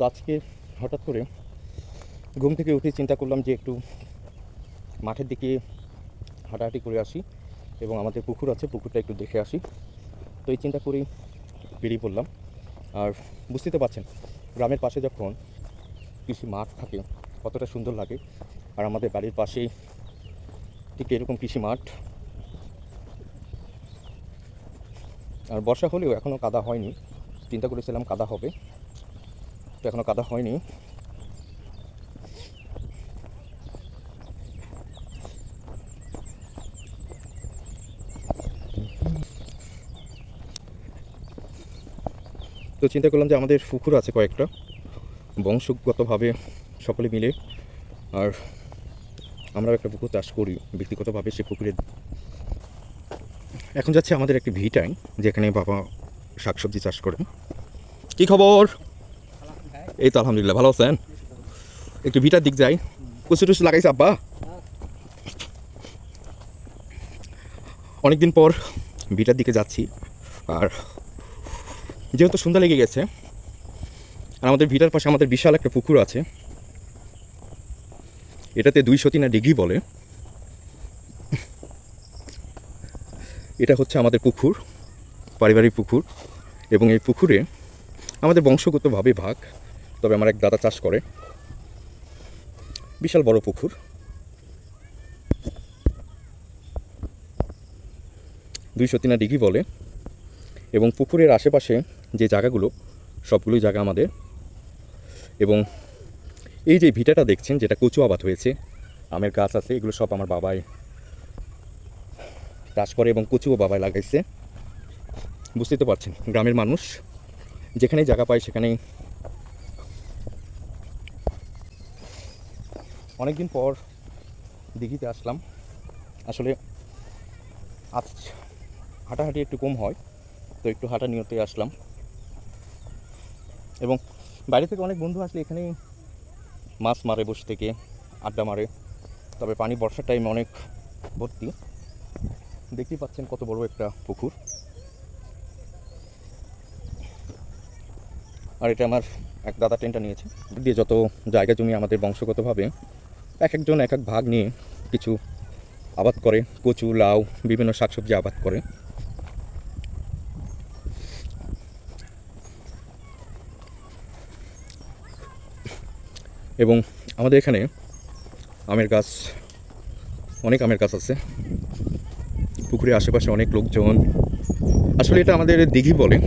আজকে হঠাৎ করে ঘুম থেকে উঠে চিন্তা করলাম যে একটু মাঠের দিকে হাঁটাহাঁটি করে আসি এবং আমাদের পুকুর আছে, পুকুরটা একটু দেখে আসি। তো এই চিন্তা করেই বেরিয়ে পড়লাম। আর বুঝতে তো পারছেন, গ্রামের পাশে যখন কৃষি মাঠ থাকে কতটা সুন্দর লাগে। আর আমাদের বাড়ির পাশেই ঠিক এরকম কৃষি মাঠ। আর বর্ষা হলেও এখনও কাদা হয়নি। চিন্তা করেছিলাম কাদা হবে, তো এখনও কাদা হয়নি। তো চিন্তা করলাম যে আমাদের পুকুর আছে কয়েকটা, বংশগতভাবে সকলে মিলে, আর আমরাও একটা পুকুর চাষ করি ব্যক্তিগতভাবে। সে পুকুরে এখন যাচ্ছে আমাদের একটি ভিটায়, যেখানে বাবা শাকসবজি চাষ করেন। কি খবর? এই তো আলহামদুলিল্লাহ, ভালো আছেন? একটু ভিটার দিক যাই। কুচু টুচু লাগাইছে আব্বা? অনেকদিন পর ভিটার দিকে যাচ্ছি, আর যেহেতু সন্ধ্যা লেগে গেছে, আর আমাদের ভিটার পাশে আমাদের বিশাল একটা পুকুর আছে। এটাতে 203 ডিগ্রি বলে। এটা হচ্ছে আমাদের পুকুর, পারিবারিক পুকুর, এবং এই পুকুরে আমাদের বংশগতভাবে ভাগ। তবে আমার এক দাদা চাষ করে। বিশাল বড় পুকুর। 203 ডিগ্রি বলে, এবং পুকুরের আশেপাশে যে জায়গাগুলো সবগুলোই জায়গা আমাদের। এবং এই যে ভিটাটা দেখছেন, যেটা কচু আবাদ হয়েছে, আমের গাছ আছে, এগুলো সব আমার বাবাই চাষ করে এবং কচুও বাবাই লাগাইছে। বুঝতেই তো পারছেন, গ্রামের মানুষ যেখানেই জায়গা পায় সেখানেই। অনেকদিন পর দিঘিতে আসলাম। আসলে আজ হাঁটাহাঁটি একটু কম হয়, তো একটু হাঁটা নিয়তে আসলাম। এবং বাইরে থেকে অনেক বন্ধু আসলে এখানেই মাছ মারে, বসে থেকে আড্ডা মারে। তবে পানি বর্ষার টাইমে অনেক ভর্তি। দেখতেই পাচ্ছেন কত বড় একটা পুকুর। আর এটা আমার এক দাদা টেন্টটা নিয়েছে। দিয়ে যত জায়গা জমি আমাদের বংশগতভাবে এক একজন এক এক ভাগ নিয়ে কিছু আবাদ করে, কচু, লাউ, বিভিন্ন শাকসবজি আবাদ করে। এবং আমাদের এখানে আমের গাছ, অনেক আমের গাছ আছে। পুকুরের আশেপাশে অনেক লোকজন। আসলে এটা আমাদের দিঘি বলে,